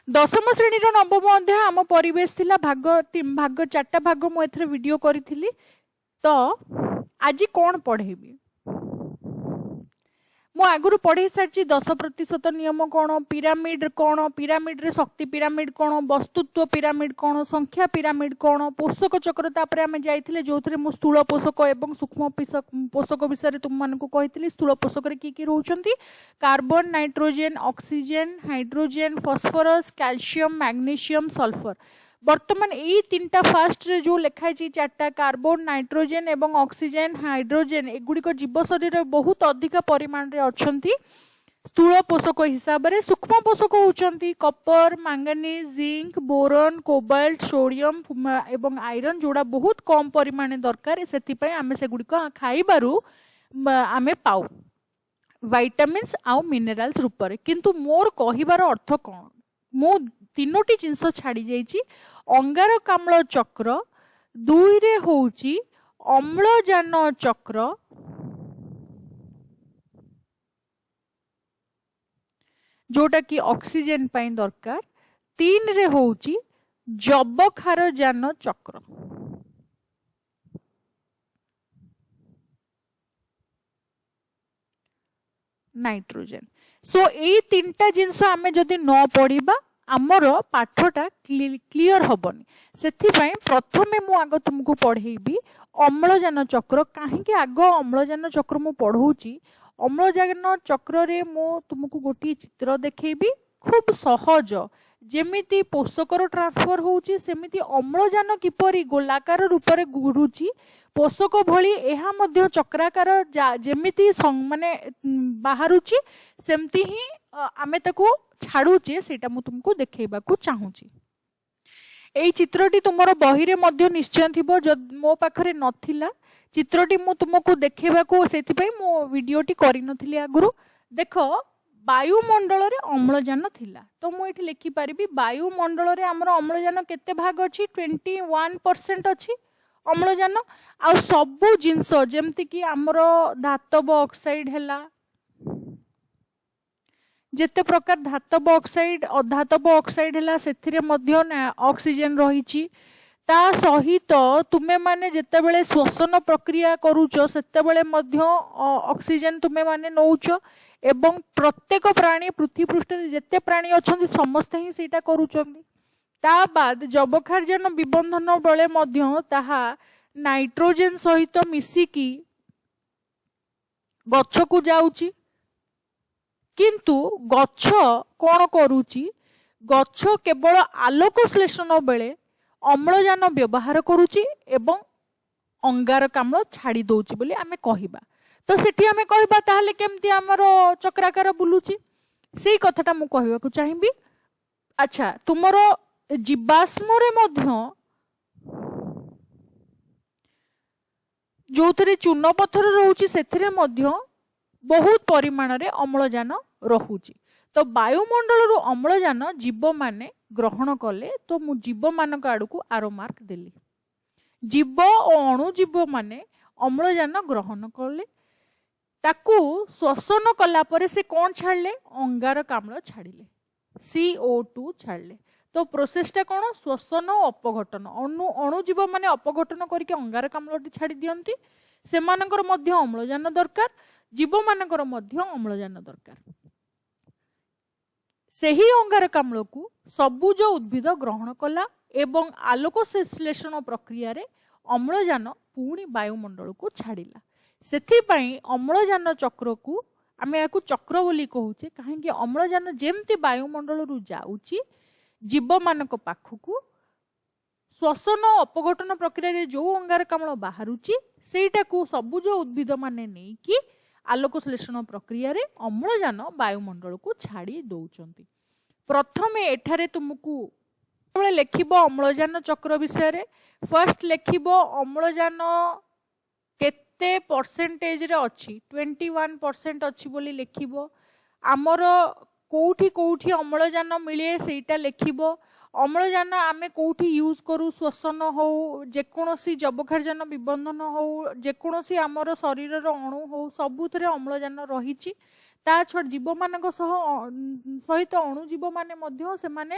दशम श्रेणी नवम अध्याय आम परिवेश थिला भाग भाग 4टा भाग मु एथरे वीडियो करी तो आज कौन पढ़ेबी मु आगुरु पढ़े सारी 10% नियम कौन पिरामिड रे शक्ति पिरामिड कौन वस्तुत्व पिरामिड कौन संख्या पिरामिड कौन पोषक चक्र तापर आमे जाइथिले जोथरे मु स्थूल पोषक एवं सूक्ष्म पोषक विषय तुम मानकु कहिथिली स्थूल पोषक रे की रहउचंती carbon nitrogen oxygen hydrogen phosphorus calcium magnesium sulphur वर्तमान यही 3टा फास्ट रे जो लिखाई 4टा कार्बन नाइट्रोजन एवं ऑक्सीजन हाइड्रोजन एगुड़िक जीव शरीर बहुत अधिक परिमाण रे अछंती स्थूल पोषक हिसाब से सूक्ष्म पोषक होउचंती copper manganese zinc boron cobalt sodium एवं आयरन जोड़ा बहुत कम परिमाण दरकार से आमे से गुड़िक खाइबारु आमे पाऊ विटामिन्स आउ मिनरल्स रूप में किंतु मोर कहिबार अर्थ कौन मु 3टी जिनस छाड़ी जाइछि अंगारकाम्ल चक्र 2 रे होउछि अम्लजान चक्र जोटा कि ऑक्सीजन पाई दरकार 3 रे होउछि जबखारजान चक्र नाइट्रोजन सो एई 3टा जिनस आमे जदि न पढ़िबा आमर पाठटा क्लियर हबनी से प्रथमे मु आग तुमको पढ़ेबी अम्लजान चक्र कहीं आग अम्लजान चक्र मु पढ़ौची अम्लजान चक्र रे मु तुमको गोटे चित्र देखेबी खूब सहज जेमिति पोषकर ट्रांसफर होउची सेमिति अम्लजान किपरि गोलाकार रूप रे घुरुची पोषक भली एहा मध्य चक्राकार जेमिति माने बाहरुची सेमति ही आमे ताकू छाड़ुचे सेटा मु तुमको देखेबा को चाहूची एई चित्रटी तुमरो बही रे मध्य निश्चय थिबो मो पाखरे नथिला चित्रटी मु तुमको देखेबा को सेति पई मो वीडियोटी करि नथिली आगुरु देखो वायुमंडल रे अम्लजान थिला तो मु एठी लिखि परिबी वायुमंडल रे हमर अम्लजान केते भाग अछि 21% अछि अम्लजान आ सबु जिंस जेमति कि हमर धातव ऑक्साइड हैला जेते प्रकार धातव ऑक्साइड अधातव ऑक्साइड हैला सेथिरे मध्य ऑक्सीजन रहिछि ता सहित तुमे माने जेते बेले श्वसन प्रक्रिया करूचो सेते बेले मध्य ऑक्सीजन तुमे माने नउचो एवं प्रत्येक प्राणी पृथ्वी पृष्ठ रे जेते प्राणी अछंती समस्त ही सेटा करूचंती ता बाद जबखारजान विबंधन बेले मध्य ताहा नाइट्रोजन सहित मिसिकी गच्छ को जाउची किंतु गच्छ कोन करूची गच्छ केवल आलोक श्लेषण बेले अम्लजान व्यवहार करूची एवं अंगारकाम्ल छाड़ी दउची बोली आमे कहिबा तो सेठी आमे कहिबा ताहले केमती हमरो चक्राकार बुलुची सेही कथाटा मु कहिबा को चाहिबी अच्छा तुमरो जीवाश्म रे मध्य जोथरे चूर्ण पत्थर रहउची सेथिरे मध्य बहुत परिमाण रे अम्लजान रहुची तो वायुमंडल रु अम्लजान जीव माने ग्रहण कले तो मु जीव मानक आड़ को आरो मार्क देली जीव और अणुजीव माने अम्लजान ग्रहण कले ताकू श्वसन कला परे से कौन छाड़ले अंगारकाम्ल छाड़िले CO2 छाड़ले तो प्रोसेसटा कौन श्वसन और अपघटन अणुजीव माने अपघटन करके अंगारकाम्ल छाड़ी दियंती सेमानकर मध्य अम्लजान दरकार जीव मानकर मध्य अम्लजान दरकार सेही अंगारकाम्ल को सबुज उद्भिद ग्रहण कला एवं आलोक संश्लेषण प्रक्रिया रे अम्लजान पुणी वायुमंडल को छाड़िला सेथिपाई अम्लजान चक्र को आमे याकू चक्र बोली कहूचे कहीं अम्लजान जेमती वायुमंडल रु जाउची जीव मानक पाखकू श्वसन अपघटन प्रक्रिया रे जो अंगारकाम्ल बाहरुची सेटा को सबुज उद्भिद माने नहीं कि आलोक श्लेषण प्रक्रिया रे अम्लजान वायुमंडल को छाड़ी दउचंती प्रथमे एठारे तुमको लेखिबो अम्लजान चक्र विषय रे फर्स्ट लेखिबो अम्लजान केते परसेंटेज रे अछि 21% अछि बोली लेखिबो आमर कोठी कोठी अम्लजान मिले सेटा लेखिबो अम्लजान आमे कोठी यूज करू श्वसन हो जेकोसी जबखारजान विबंधन हो जेकोसी आमर शरीर अणु हो सबुथरे अम्लजान रहिछि ତା ଛଡ଼ା ଜୀବମାନଙ୍କ ସହିତ ଅଣୁଜୀବ ମାନେ ମଧ୍ୟ ସେମାନେ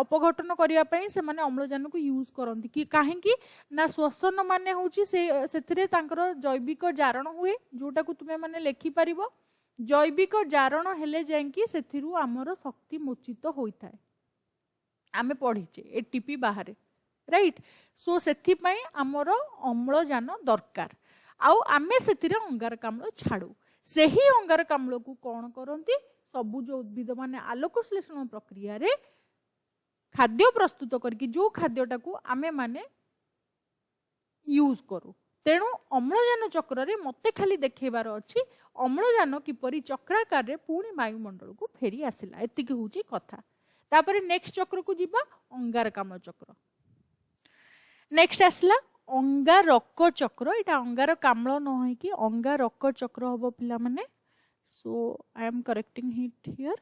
ଅପଘଟନ କରିବା ପାଇଁ ସେମାନେ ଅମ୍ଳଜାନକୁ ୟୁଜ୍ କରନ୍ତି କି କାହିଁକି ନା ଶ୍ଵସନ ମାନେ ହେଉଛି ସେଥିରେ ତାଙ୍କର ଜୈବିକ ଜାରଣ ହୁଏ, ଯୋଉଟାକୁ ତୁମେ ମାନେ ଲେଖିପାରିବ। ଜୈବିକ ଜାରଣ ହେଲେ ଯାଇକି ସେଥିରୁ ଆମର ଶକ୍ତି ମୋଚିତ ହୋଇଥାଏ, ଆମେ ପଢିଛେ ଏଟିପି ବାହାରେ, ରାଇଟ୍। ସୋ ସେଥିପାଇଁ ଆମର ଅମ୍ଳଜାନ ଦରକାର, ଆଉ ଆମେ ସେଥିରେ ଅଙ୍ଗାରକାମ୍ଳ ଛାଡୁ। ସେହି ଅଙ୍ଗାରକାମ୍ଳକୁ କଣ କରନ୍ତି, ସବୁଜ ଉଦ୍ଭିଦ ମାନେ ଆଲୋକ ଶ୍ଳେଷଣ ପ୍ରକ୍ରିୟାରେ ଖାଦ୍ୟ ପ୍ରସ୍ତୁତ କରିକି ଯୋଉ ଖାଦ୍ୟଟାକୁ ଆମେ ମାନେ ୟୁଜ୍ କରୁ। ତେଣୁ ଅମ୍ଳଜାନ ଚକ୍ରରେ ମତେ ଖାଲି ଦେଖେଇବାର ଅଛି ଅମ୍ଳଜାନ କିପରି ଚକ୍ରାକାରରେ ପୁଣି ବାୟୁମଣ୍ଡଳକୁ ଫେରି ଆସିଲା, ଏତିକି ହଉଛି କଥା। ତାପରେ ନେକ୍ସଟ ଚକ୍ରକୁ ଯିବା, ଅଙ୍ଗାରକାମ୍ଳ ଚକ୍ର। ନେକ୍ସଟ ଆସିଲା अंगारक चक्र, एटा अंगारकाम्ल न होइकी अंगारक चक्र हबो पिला माने। So I am correcting it here.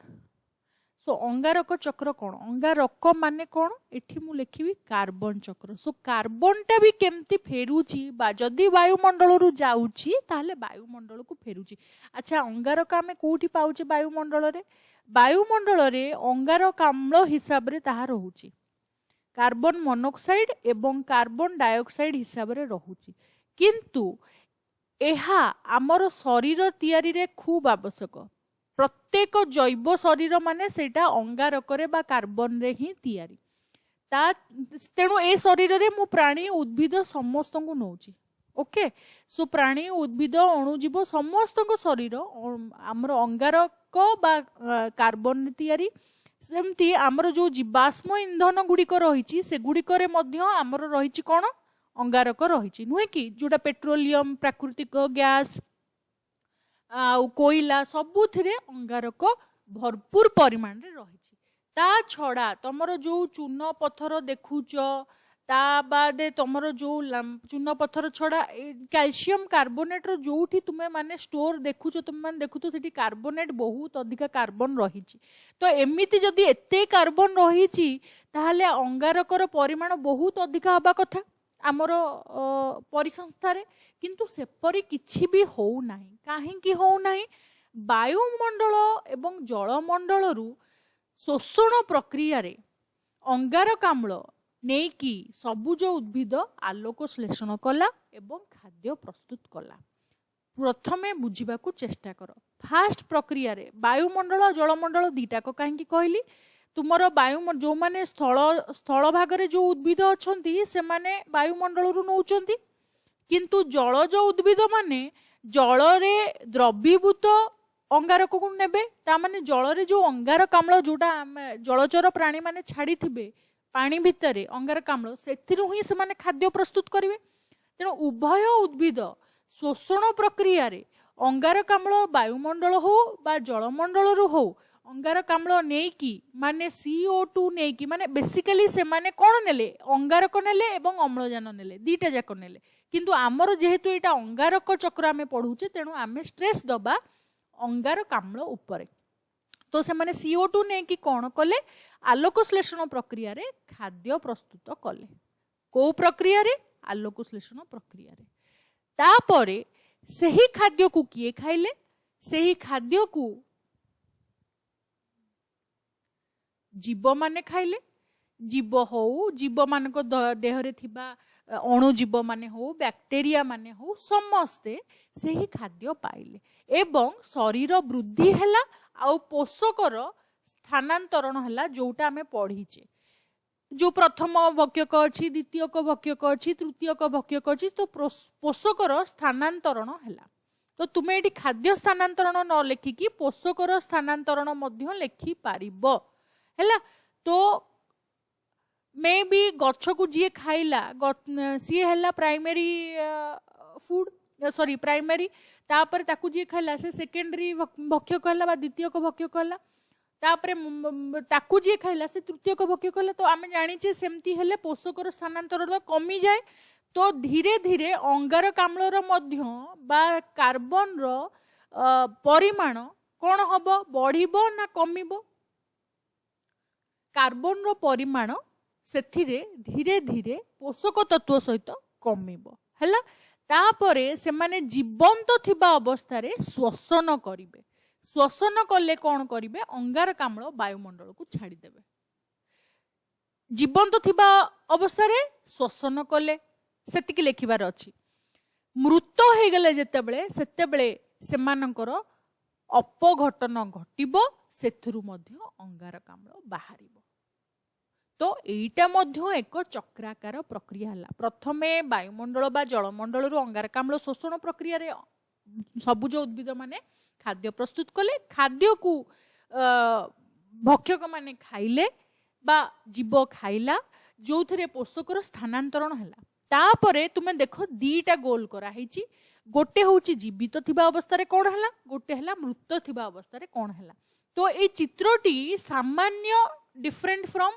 So अंगारक चक्र कोन, अंगारक माने कोन, एठी मु लिखिबी कार्बन चक्र। सो कार्बन टा भी केमती फेरुची बा जदी वायुमंडल रु जाउची ताहले वायुमंडल को फेरुची। अच्छा अंगारक आमे कोठी पाउचे वायुमंडल रे, वायुमंडल रे अंगारकाम्ल हिसाब रे ताहा रहूची कार्बन मोनोक्साइड एवं कार्बन डाइऑक्साइड हिसाब रे रहूची, किंतु एहा आमर शरीर तैयारी रे खूब आवश्यक। प्रत्येक जैव शरीर माने सेटा अंगारक रे बा कार्बन रे ही तैयारी। ता तेणु ए शरीर रे मु प्राणी उद्भिद समस्त को नौची। ओके, सो प्राणी उद्भिद अणुजीव समस्त शरीर आमर अंगारक बा कार्बन रे तैयारी। सेमती आमर जो जीवाश्म इंधन गुड़िक रही से गुड़िक आमर रही कौन, अंगारक रही नुहे कि, जोटा पेट्रोलियम प्राकृतिक गैस आ कोयला सबुथिरे अंगारक भरपूर परिमाण रे रही। ता छड़ा तमर जो चून पत्थर देखुच, ता बादे तमर जो चून पत्थर छड़ा कैल्शियम कार्बोनेट रो जोठी तुमे माने स्टोर देखुच, तुम माने देखु तो सेठी कार्बोनेट बहुत अधिक कार्बन रही। तो एमिति जदि एते कार्बन रही ताहले अंगारकर परिमाण बहुत अधिक हबा कथा आमर परिसंस्था रे, किंतु सेपरी किछि भी हो नाही। काहेकि हो नाही, वायुमंडल एवं जलमंडल रु शोषण प्रक्रिया रे अंगारकाम्ल नेकी सबुज उद्भिद आलोक श्लेषण कला एवं खाद्य प्रस्तुत कला। प्रथमे बुझिबाकू चेष्टा कर, फास्ट प्रक्रिया रे वायुमंडल जलमंडल दीटा को काहेकि कहली, तुमर वायु जो माने स्थल भाग रे जो उद्भिद अछंती से माने वायुमंडल रु नौचंती, किंतु जलज उद्भिद माने जल रे द्रवीभूत अंगारक को नेबे। ता माने जल रे जो अंगारकाम्ल जोटा जलचर प्राणी माने छाड़ी थिबे पानी भितरे अंगारकाम्ल, सेथिरु ही से माने खाद्य प्रस्तुत करिवे। तेणु उभय उद्भिद शोषण प्रक्रिया रे अंगारकाम्ल वायुमंडल हो बा जलमंडल रु हो अंगारकाम्ल नेकी माने CO2 नेकी माने बेसिकली से माने कोन नेले, अंगारक नेले एवं अम्लजान नेले, दीटा जाक नेले। किंतु आमर जेहेतु एटा अंगारक चक्र आमे पढुचे, तेणु आमे स्ट्रेस दबा अंगारकाम्ल उपरे। तो से माने CO2 ने कि कौन कले, आलोक श्लेषण प्रक्रिया रे खाद्य प्रस्तुत कले। को प्रक्रिया रे, आलोक श्लेषण प्रक्रिया रे। तापरे सही खाद्य को किए खाइले, सही खाद्य को जीव माने खाइले। जीव हो, जीव मान को देह रे थिबा अणुजीव माने हो, बैक्टेरिया माने हो, समस्ते सही खाद्य पाइले एवं शरीर वृद्धि हैला आउ पोषकर स्थानांतरण हैला, जोटा आमे पढ़ीचे। जो प्रथम भक्षक अच्छी, द्वितीयक भक्षक अच्छी, तृतीयक भक्षक अच्छी, तो पोषकर स्थानांतरण हैला। तो तुमे एठी खाद्य स्थानांतरण न लेखिकी पोषकर स्थानांतरण मध्य लेखि पारिबो हैला। तो मे बी गछ को जी खाइला सी हैला प्राइमरी फूड, सॉरी प्राइमरी, तापर ताकू जी खाइला से सेकेंडरी भक्षक हैला बा द्वितीयक भक्षक हैला, तापर ताकू जी खाइला से तृतीयक भक्षक हैला। तो आमे जानिचे सेमती हेले पोषकर स्थानांतरण कमी जाए। तो धीरे धीरे अंगारकाम्ल रो मध्य बा कार्बन रो परिमाण कोन हबो, बढ़िबो ना कमिबो? कार्बन रो परिमाण सेथिरे धीरे धीरे पोषक तत्व सहित कमिबो हैला। तापरे से माने जीवंत थिबा अवस्था रे श्वसन करिवे। श्वसन कले कौन करेंगे अंगारकाम्ल वायुमंडल को छाड़देवे जीवंत थिबा अवस्था रे श्वसन कले सेतिकी लेखिबार अछि मृत हो गले जेतेबेले सेतेबेले सेमानकर अपघटन घटिबो सेथुरु मध्य अंगारकाम्ल बाहरिबो तो एटा मध्य एक चक्राकार प्रक्रिया हला प्रथमे वायुमंडल बा जलमंडल रु अंगारकाम्ल शोषण प्रक्रिया रे सबुज उद्भिद माने खाद्य प्रस्तुत कले खाद्य को भक्षक माने खाइले बा जीव खाइला जो थे पोषकर स्थानांतरण है तापरे तुमे देख दीटा गोल कराई गोटे हूँ जीवित थिबा अवस्था कौन है गोटे है मृत थिबा अवस्था कौन है तो ये चित्रटी सामान्य डिफरेंट फ्रॉम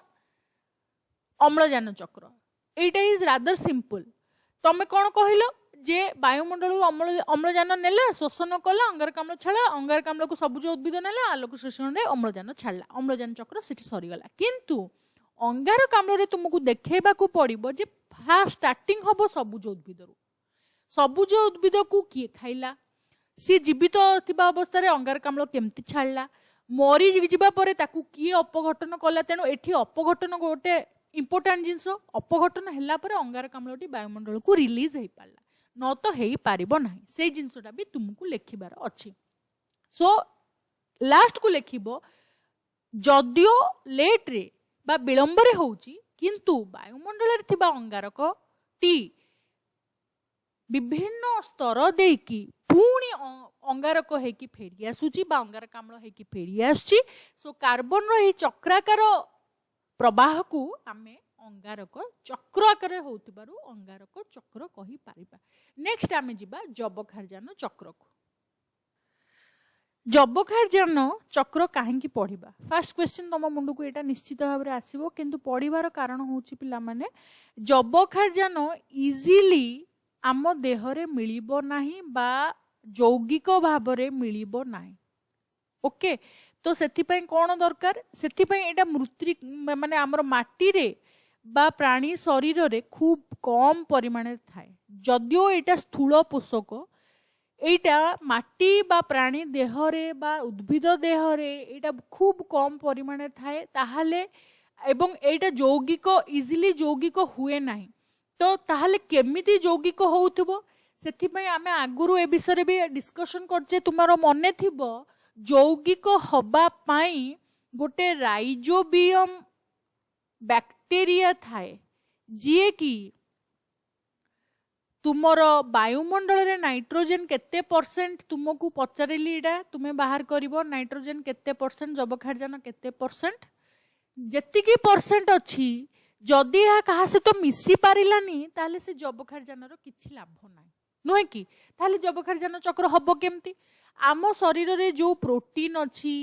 अम्लजान चक्र एटा इज रादर सिंपल तमे कौन कहल जे वायुमंडल अम्लजान नेला शोषण कला अंगारकाम्ल छाड़ा अंगारकाम्ल को सबुज उद्भिद नेला आलोक शोषण रे अम्लजान छाड़ा अम्लजान चक्र सेठी सरीगला किंतु अंगारकाम्ल रे तुमको देखैबा को पड़िबो जे फास्ट स्टार्टिंग हबो सबुज उद्भिद रु सबुज उद्भिद को किए खाइला सी जीवित थिबा अवस्था रे अंगारकाम्ल केमती छाड़ला मरी जिबा परे ताकू किए अपघटन कला तेणु एठी अपघटन गोटे इंपोर्टेंट जिनस अपघटन हैला परे अंगारकाम्लटी वायुमंडल को रिलीज हो पाला न तो हेई पारिबो नाही से जिनसटा भी तुमको लेखिबार अछि सो लास्ट को लेखिबो जदियो लेट रे बा विलंब रे होउची किंतु वायुमंडल रे थिबा अंगारक टी विभिन्न स्तर देकी पुणी अंगारक हेकी फेरी आसुची बा अंगारकाम्ल हेकी फेरी आसुची सो कार्बन रो ही चक्राकार प्रवाह को आमे अंगारक चक्र आकार होतिबारु अंगारक चक्र कहि पारिबा नेक्स्ट आमे जिबा जबखारजान चक्र को जबखारजान चक्र काहेकि पढ़िबा फर्स्ट क्वेश्चन तम मुंड को एटा निश्चित भाव रे आसीबो किंतु पढ़िबार कारण होउची पिला माने जबखारजान इजीली आम देह रे मिलिबो नाही बा यौगिक भाव रे मिलिबो नाही ओके तो सेथिपाई कौन दरकार सेथिपाई एटा मृत्यु माने आमर माटी रे बा प्राणी शरीर रे खूब कम परिमाण थाए जदियो एटा स्थूल पोषक एटा माटी बा प्राणी देह रे बा उद्भिद देह रे एटा खूब कम परिमाण थाए ताहाले एवं एटा यौगिक इजिली यौगिक हुए नाही तो ताहाले केमिति यौगिक होउथबो सेथिपाई आमे आगुरु ए विषय भी डिस्कशन करजे तुमारो मने थिबो यौगिक हबा पाई गोटे राइजोबियम बैक्टेरिया थाए जी कि तुमर वायुमंडल रे नाइट्रोजन केते परसेंट तुमको पचारिली एटा तुमे बाहर करिवो नाइट्रोजन केते परसेंट जबखारजान केते परसेंट जेतिकी परसेंट अछि जदि या कहा से तो मिसी पारिलानी ताले से जबखारजान रो किछि लाभ नाही नुहे कि ताले जबखारजान चक्र हबो केमती आम शरीर रे जो प्रोटीन अच्छी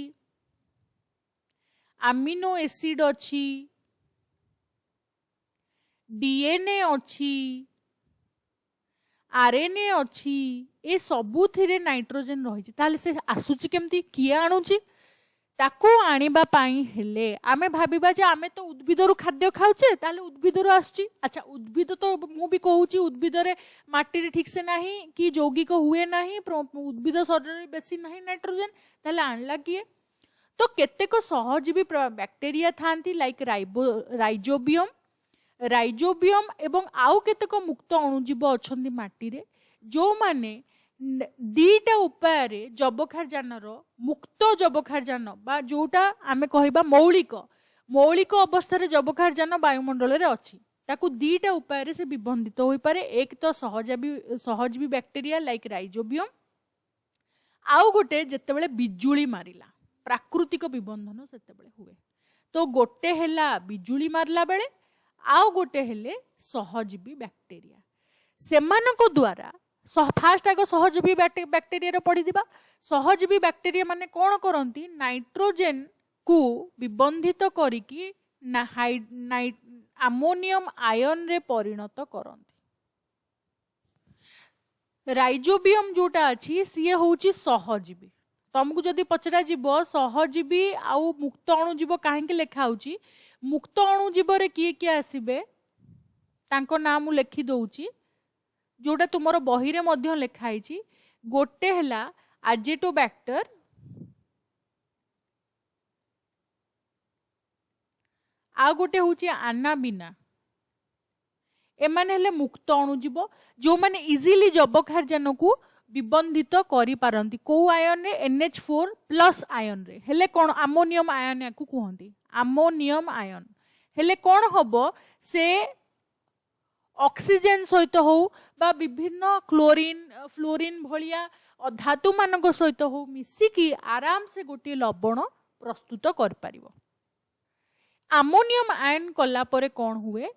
अमीनो एसिड अच्छी डीएनए अच्छी आरएनए अच्छी ए सबु थिरे नाइट्रोजन रही ताले से आसुची केमती किए आणुची ताकू आनिबा पाई हेले आमे भाबिबा जे आमे तो उद्भिद रु खाद्य खाउचे ताले उद्भिद रु आसुची अच्छा उद्भिद तो मु भी कहूची उद्भिद रे माटी रे ठीक से नाही कि यौगिक हुए नाही उद्भिद शरीर रे बेसी नाही नाइट्रोजन ताले आणला किए तो केतेक सहजीवी बैक्टेरिया थांती लाइक राइजोबियम एवं आउ केतेक मुक्त अणुजीव अछंती माटी रे जो माने दीटा उपाय रे जबखारजान मुक्त जबखारजान बा जोटा आमे कहिबा मौलिक अवस्था रे जबखारजान वायुमंडल रे अछि ताकू दीटा उपाय रे से विबंधित होई पारे एक तो सहजीवी बैक्टेरिया लाइक राइजोबियम आउ गोटे जेतेबेले बिजुली मारिला प्राकृतिक विबंधन सेतेबेले हुए तो गोटे हैला बिजुली मारला बेले आउ गोटे हेले सहजीवी बैक्टेरिया सेमानको द्वारा फास्ट आग सहजीवी बैक्टेरिया पढ़ी दिबा सहजीवी बैक्टेरिया माने कौन करती नाइट्रोजन को विबंधित करिकी अमोनियम आयन रे परिणत करती राइजोबियम जोटा अच्छी सी हूँ सहजीवी तुमको जदि पचरा जीव सहजीवी आउ मुक्त अणुजीव कहीं लेखा मुक्त अणुजीव किए किए आसबे तांको नाम मु लिखि दउची जोटा तुमर बही रे मध्य लिखाई गोटे हैला आजेटोबैक्टर आ गोटे हूँ आनाबिना एमाने हेले मुक्त अणुजीव जो माने इजिली जबक्षारजान को विबंधित करि पारंती को आयन रे NH4 प्लस आयन रे हेले कोन अमोनियम आयन याकू कहंती अमोनियम आयन हेले कोन हबो से ऑक्सीजन सहित हो बा विभिन्न क्लोरीन फ्लोरीन भलिया धातु मानक सहित हो मिसिकी आराम से गोटे लवण प्रस्तुत कर पारिबो अमोनियम आयन कला परे कोन हुए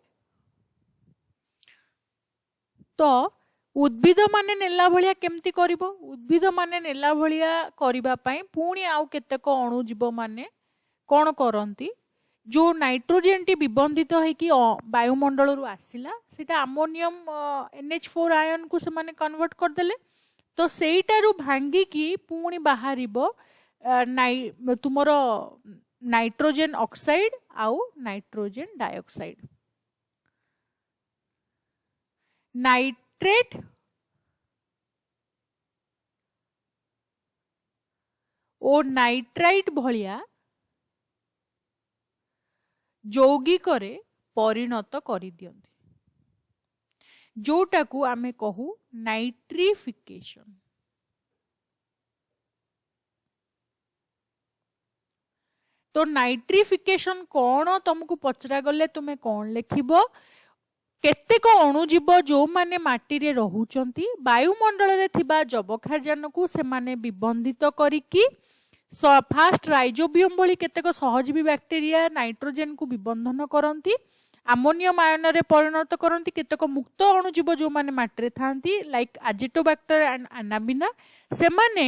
तो उद्भिद माने नेला भलिया केमती करिवो उद्भिद माने नेला भलिया करिबा पई पुणी आउ केतेक अणुजीव माने कोन करंती जो नाइट्रोजेन टी विबंधित है कि वायुमंडल रु आसिला सेटा अमोनियम NH4 आयन को से माने कन्वर्ट कर देले तो सेटारु भांगी की पुणी बाहरिबो तुमरो नाइट्रोजेन ऑक्साइड आउ नाइट्रोजेन डाइऑक्साइड नाइट्रेट और नाइट्राइट भलिया यौगिकरे परिणत करि दियंती जोटा को आमे कहू नाइट्रिफिकेशन तो नाइट्रिफिकेशन कौन तुमको पचरा गले तुम्हें कौन लिखिबो केतेक अणुजीव जो माने माटी रे रहुचंती वायुमंडल रे थिबा जबक्षारजान को से माने विबंधित करिकी फास्ट राइजोबियम भली केतेक सहजीवी बैक्टेरिया नाइट्रोजेन को विबंधन करंती अमोनियम आयन रे परिणत करंती केतेक मुक्त अणुजीव जो माने माटी रे थांती लाइक एजिटोबैक्टर एंड अनाबिना से माने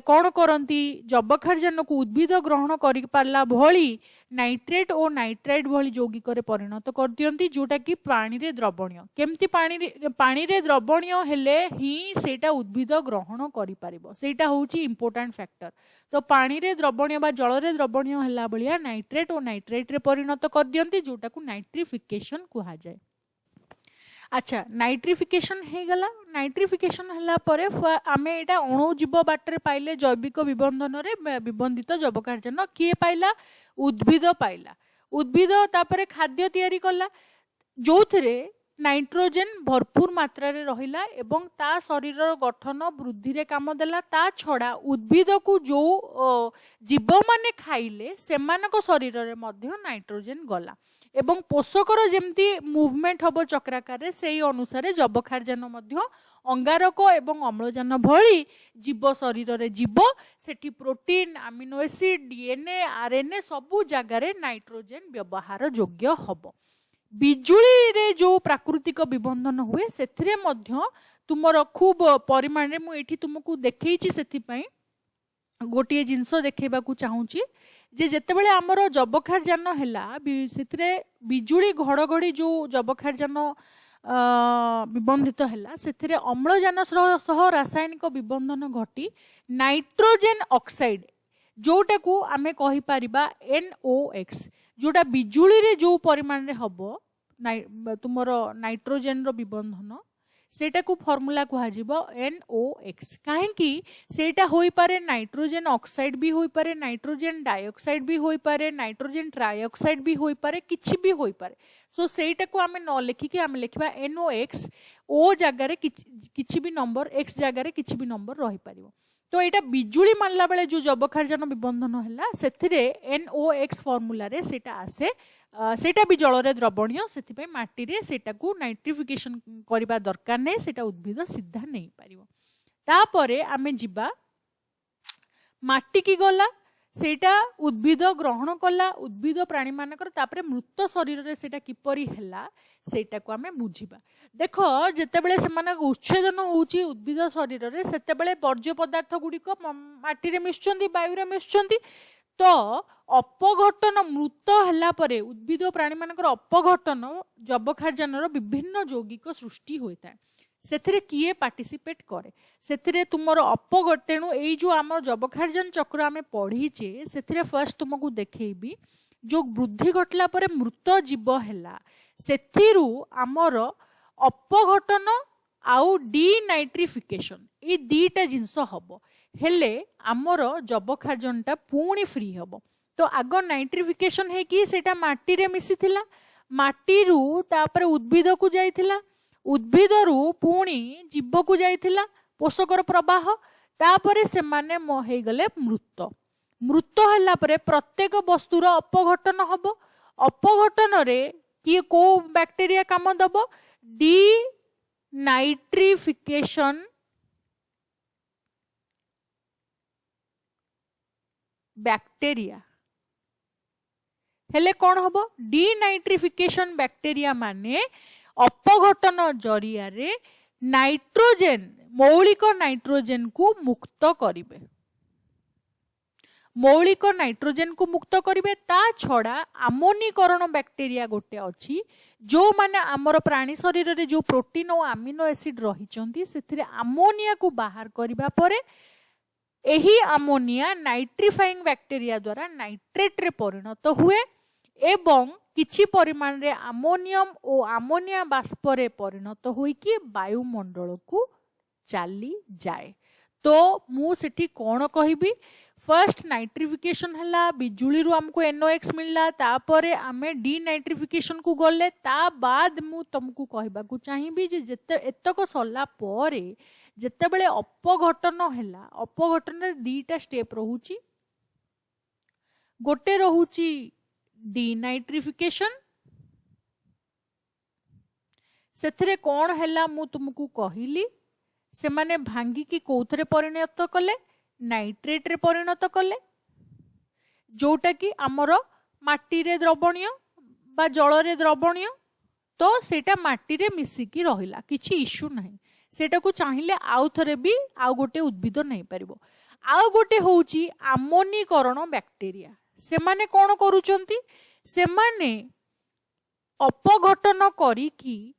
कौन करंती जबक्षारजान को उद्भिद ग्रहण करि पारला भली नाइट्रेट और नाइट्राइट भली यौगिक रे परिणत कर दियंती जोटा कि पानी रे द्रवणीय केमती पानी रे द्रवणीय हेले ही सेटा उद्भिद ग्रहण करि पारिबो सेटा होउची इंपोर्टेंट फैक्टर तो पानी रे द्रवणीय बा जल रे द्रवणीय हला भलिया नाइट्रेट और नाइट्राइट रे परिणत कर दियंती जोटा को नाइट्रिफिकेशन कुहा जाय अच्छा नाइट्रिफिकेशन हे गला नाइट्रिफिकेशन हला परे आमे एटा अणुजीव बाटरे पाइले जैविक विबंधन रे विबंधित जबक्षारजान किए पाइला उद्भिद पाइला उद्भिद तापरे खाद्य तयारी कला जोथरे नाइट्रोजेन भरपूर मात्रा रे रहिला एवं ता शरीर गठन वृद्धि रे काम देला ता छड़ा उद्भिद को जो जीव माने खाइले सेमानक शरीर रे मध्य नाइट्रोजेन गला एवं पोषकर जेमती मूवमेंट हबो चक्राकार रे सेही अनुसार जबक्षारजान मध्य अंगारक एवं अम्लजान भली जीव शरीर रे जीव सेठी protein amino acid DNA RNA सबु जगह रे नाइट्रोजेन व्यवहार योग्य हबो बिजुली रे जो प्राकृतिक विबंधन हुए सेथिरे मध्य तुमर खूब परिमाण रे मु एठी तुमको देखैछि सेथि पई गोटिए जिंस देखैबा को चाहूची जे जेतेबेले हमर जबक्षारजान हैला सेथिरे बिजुली घड़घड़ी जो जबक्षारजान विबंधित हैला सेथिरे अम्लजान सह रासायनिक विबंधन घटी नाइट्रोजेन ऑक्साइड जोटा को आमे कहि पारिबा NOx जोटा बिजुली रे जो परिमाण रे हबो तुमर नाइट्रोजेन रो विबंधन सेटा को फॉर्मूला कहा जिवो NOx काहे कि सेटा होई पारे नाइट्रोजेन ऑक्साइड भी होई पारे नाइट्रोजेन डाइऑक्साइड भी होई पारे नाइट्रोजेन ट्राइऑक्साइड भी होई पारे किछि भी होई पारे सो सेटा को आमे न लिखि कि आमे लिखबा NOx ओ जगह रे किछि भी नंबर x जगह रे किछि भी नंबर रही पारिबो तो यहाँ बिजुली मानला बेले जो जबक्षारजान विबंधन है से NOx फॉर्मूला रे सेटा आसे सेटा भी जल रे द्रवणीय से माटी रे सेटा को नाइट्रिफिकेशन करबा दरकार नहीं सेटा उद्भिद सीधा नहीं पारिबो तापरे आमे जिबा माटी की गला सेटा उद्भिद ग्रहण कला उद्भिद प्राणी मानकर तापरे मृत शरीर रे सेटा किपरि हैला सेटा को आमे बुझिबा देखो जेतेबेले सेमाने उच्छेदन होउची उद्भिद शरीर रे सेतेबेले वर्ज्य पदार्थ गुडिक माटी रे मिसचंदी वायु रे मिसचंदी तो अपघटन मृत हैला परे उद्भिद प्राणी मानकर अपघटन जबक्षारजान रो विभिन्न यौगिक सृष्टि होइता सेथिरे किए पार्टिसिपेट करे सेथिरे तुमर अपघट तेणु एई जो आम जबक्षारजान चक्र आमे पढ़ीचे सेथिरे फर्स्ट तुमको देखैबी जो वृद्धि घटला परे मृत जीव हैला सेथिरु आमर अपघटन आउ डीनाइट्रिफिकेशन ए दीटा जिंस हबो हेले आमर जबक्षारजानटा पुणी फ्री हबो तो आग नाइट्रिफिकेशन है सेटा माटी रे मिसी थिला, माटी रु तापर उद्भिद को जाइथिला, उद्भिद रु पुणी जीव को जाइथिला पोषकर प्रवाह, तापरे से माने हे गले मृत। मृत हल्ला परे प्रत्येक वस्तुर अपघटन हब, अपघटन रे किए को बैक्टेरिया काम दब, डी नाइट्रिफिकेशन बैक्टेरिया हेले कौन हम डिनाइट्रिफिकेशन बैक्टेरिया माने अपघटन जरिया रे नाइट्रोजेन मौलिक नाइट्रोजेन को मुक्त करिवे, मौलिक नाइट्रोजेन को मुक्त करिवे। ता छड़ा आमोनीकरण बैक्टेरिया गोटे अच्छी जो माने आमर प्राणी शरीर रे जो प्रोटीन और अमीनो एसिड रही से आमोनिया को बाहर करबा परे एही आमोनिया नाइट्रिफाइंग बैक्टेरिया द्वारा नाइट्रेट रे परिणत हुए एवं किछि परिमाण रे आमोनियम और आमोनिया बाष्प रे परिणत होई कि वायुमंडल को चली जाए। तो मु सेठी कोन कहिबी, फर्स्ट नाइट्रिफिकेशन हला बिजुली रु हमको NOx मिलला, तापरे आमे डिनाइट्रिफिकेशन को गले, ता बाद मु तुमको कहबा को चाहिबी जे जते एतक सल्ला परे जते बेले अपघटन हला, अपघटन रे दीटा स्टेप रहूची, गोटे रहूची डिनाइट्रिफिकेशन, सेथरे कोन हला मु तुमको कहिली से माने भांगी की कोथरे परिणत कले नाइट्रेट रे परिणत कले, जोटा कि आमर माटी रे द्रवणीय बा जल रे द्रवणीय, तो सेटा माटी रे मिसिकी रहिला किछि इश्यू नाही, सेटा को चाहिए आउ थरे भी आउ गोटे उद्भिद नहीं पारिबो। आउ गोटे होउची आमोनीकरण बैक्टेरिया, से माने कोन करूचंती, से माने अपघटन करी कि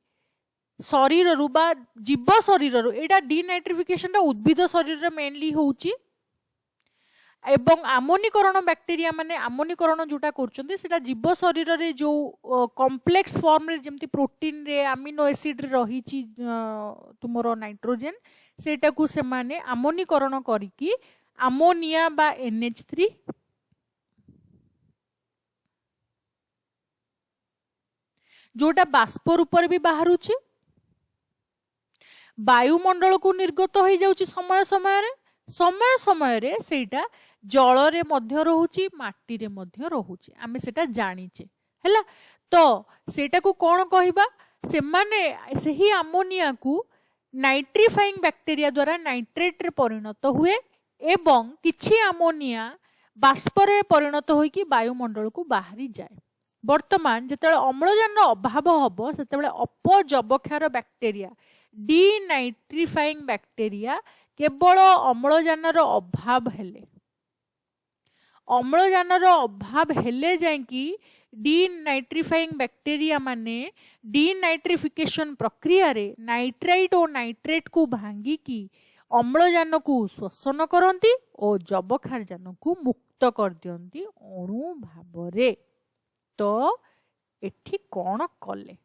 शरीर रु बा जीव शरीर रु, एटा डिनाइट्रिफिकेशन टा उद्भिद शरीर रे मेनली होउची, एवं आमोनीकरण बैक्टेरिया माने आमोनीकरण जोटा करचंती सेटा जीव शरीर रे जो कॉम्प्लेक्स फॉर्म रे जेमती प्रोटीन रे अमीनो एसिड रे रहीची तुमरो नाइट्रोजन, सेटा को से माने आमोनीकरण करिकी अमोनिया बा NH3 जोटा बाष्प रूप भी बाहरुची वायुमंडल को निर्गत हो जाउची समय समय रे सेटा जल रे मध्य रहूची माटी रे मध्य रहूची, आमे सेटा जानिचे हैला। तो सेटा को कोन कहिबा, से माने सही अमोनिया को नाइट्रिफाइंग बैक्टेरिया द्वारा नाइट्रेट रे परिणत हुए एवं किछि अमोनिया बाष्प रे परिणत होई कि वायुमंडल को बाहरी जाए। वर्तमान जेतेबेले अम्लजान अभाव हबो सेतेबेले अपजबक्षार बैक्टेरिया डिनाइट्रिफाइंग बैक्टेरिया केवल अम्लजानर अभाव हेले, अम्लजानर अभाव हेले जायकि डिनाइट्रिफाइंग बैक्टेरिया माने डिनाइट्रिफिकेशन प्रक्रिया रे नाइट्राइट और नाइट्रेट को भांगी की अम्लजान को शोषण करती और जबक्षारजान को मुक्त कर दियंती अणु भाव रे। तो एठी कौन कले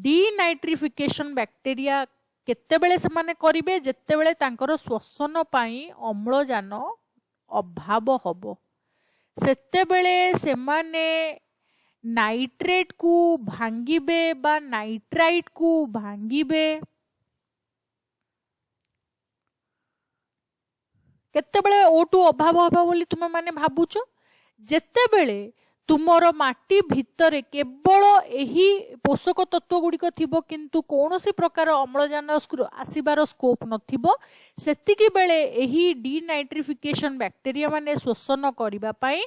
डिनाइट्रिफिकेशन बैक्टेरिया केतेबेले से माने करिवे जेतेबेले तांकर श्वसन पाई अम्लजान अभाव हबो, सेतेबेले से माने नाइट्रेट को भांगिबे बा नाइट्राइट को भांगिबे। केतेबेले O2 अभाव हबो बोली तुमे माने भाबुचो, जेतेबेले तुमर माटी भितरे केवल एही पोषक तत्व गुड़िक थिबो किंतु कौनसी प्रकार अम्लजान आसीबार स्कोप नथिबो, सेतिकी बेले एही डिनाइट्रिफिकेशन बैक्टेरिया माने शोषण करिबा पई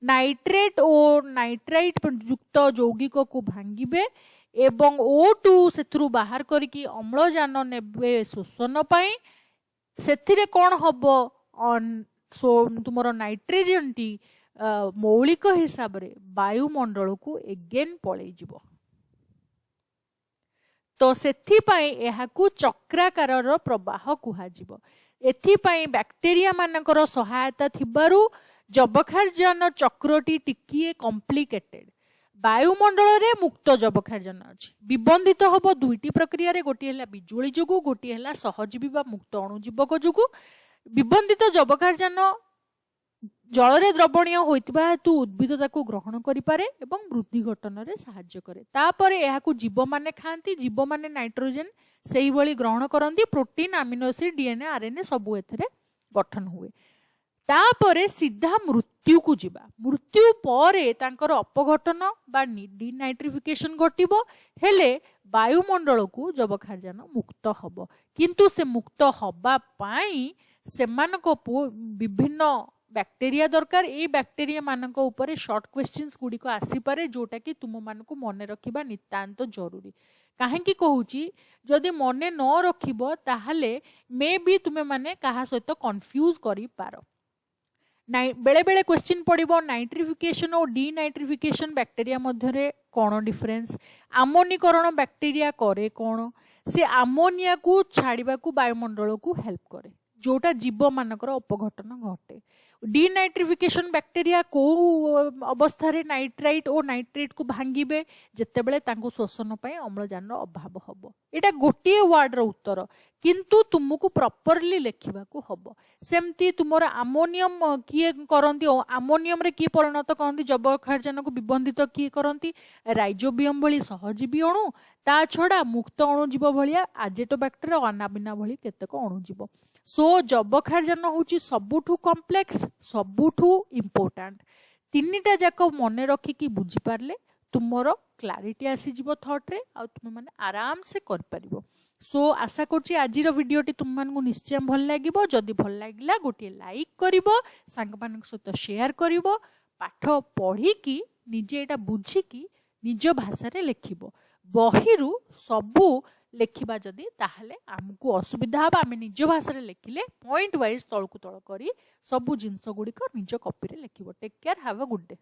नाइट्रेट और नाइट्राइट युक्त यौगिक को भांगिबे एवं O2 सेथरु बाहर करिकी अम्लजान नेबे शोषण पई। सेथिरे कोन हबो तुमर नाइट्रोजन टी मौलिक हिसाब रे वायुमंडल को एगेन पळै जिवो। तो सेथि पई एहाकू चक्राकार प्रवाह कुहा जिवो। एथि पई बैक्टेरिया मानकर सहायता थिबारु जबक्षारजान चक्रटी टिकिए कॉम्प्लिकेटेड। वायुमंडल रे मुक्त जबक्षारजान अछि, विबंधित हबो दुईटी प्रक्रिया रे, गोटी हला बिजुली जुगु, गोटी हला सहजीवी बा मुक्त अणुजीवक जुगु। विबंधित जबक्षारजान जलरे द्रवणीय होइतिबा हेतु उद्भिद ताकू ग्रहण करिपारे एवं वृद्धि गठन रे सहाय्य करे। तापरे एहाकू जीव माने खांती, जीव माने नाइट्रोजन सेही भली ग्रहण करंती, protein amino acid DNA RNA सब एथरे गठन हुए। तापरे सीधा मृत्यु को जीवा, मृत्यु परे तांकर अपघटन बा डिनाइट्रिफिकेशन घटिबो, हेले वायुमंडल को जबक्षारजान मुक्त हबो। किंतु से मुक्त हबा पाई सेमानको विभिन्न बैक्टेरिया दरकार। ए बैक्टेरिया मानक ऊपर शॉर्ट क्वेश्चंस गुडी को आसी पारे, जोटा कि तुम मानक मन रखिबा नितांत जरूरी। काहेकि कहूची जदि मने न रखिबो ताहले मे भी तुमे माने कहा सहित कंफ्यूज करि पारो। बेले बेले क्वेश्चन पड़िबो नाइट्रिफिकेशन और डिनाइट्रिफिकेशन बैक्टेरिया मध्यरे कोन डिफरेंस, आमोनीकरण बैक्टेरिया करे कोन, से आमोनिया को छाड़िबा को वायुमंडल को हेल्प करे, जोटा जीव मानकर अपघटन घटे। डिनाइट्रिफिकेशन बैक्टेरिया को अवस्था रे नाइट्राइट और नाइट्रेट को भांगिबे जेतेबेले तांको शोषण पय अम्लजान अभाव हबो। एटा गोटिए वर्ड रो उत्तर, किंतु तुमको प्रॉपरली लेखिबा को हबो। सेमती तुमर अमोनियम किए करंती, अमोनियम रे की परिणत करंती, जबक्षारजान को विबंधित की करंती राइजोबियम भली सहजीवी अणु, ता छडा मुक्त अणुजीव भलिया आजेटोबैक्टर और अनाबिना भली केतेक अणुजीव। सो जबक्षारजान होची सबुठु कॉम्प्लेक्स, सबुठु इंपोर्टेंट। तीनिटा जाक मन रखिकी बुझी पारले तुमरो क्लारिटी आसी जीवो थॉट रे, आ तुम माने आराम से कर परिबो। सो आशा करछि आजिर वीडियोटी तुम मानकु निश्चय भल लागिबो। जदि भल लागिला गोटे लाइक करिवो, सांग मानक सहित शेयर करिवो, पाठ पढ़ी की निजे एटा बुझी की निज भाषा रे लेखिबो। बहिरु सबु लेखिबा जदि ताहले हमकु असुविधा हबा। आमे निज भाषा रे लेखिले पॉइंट वाइज तळकु तळ करी सबु जिंस गुडी को निज कॉपी रे लेखिबो। Take care, have a good day.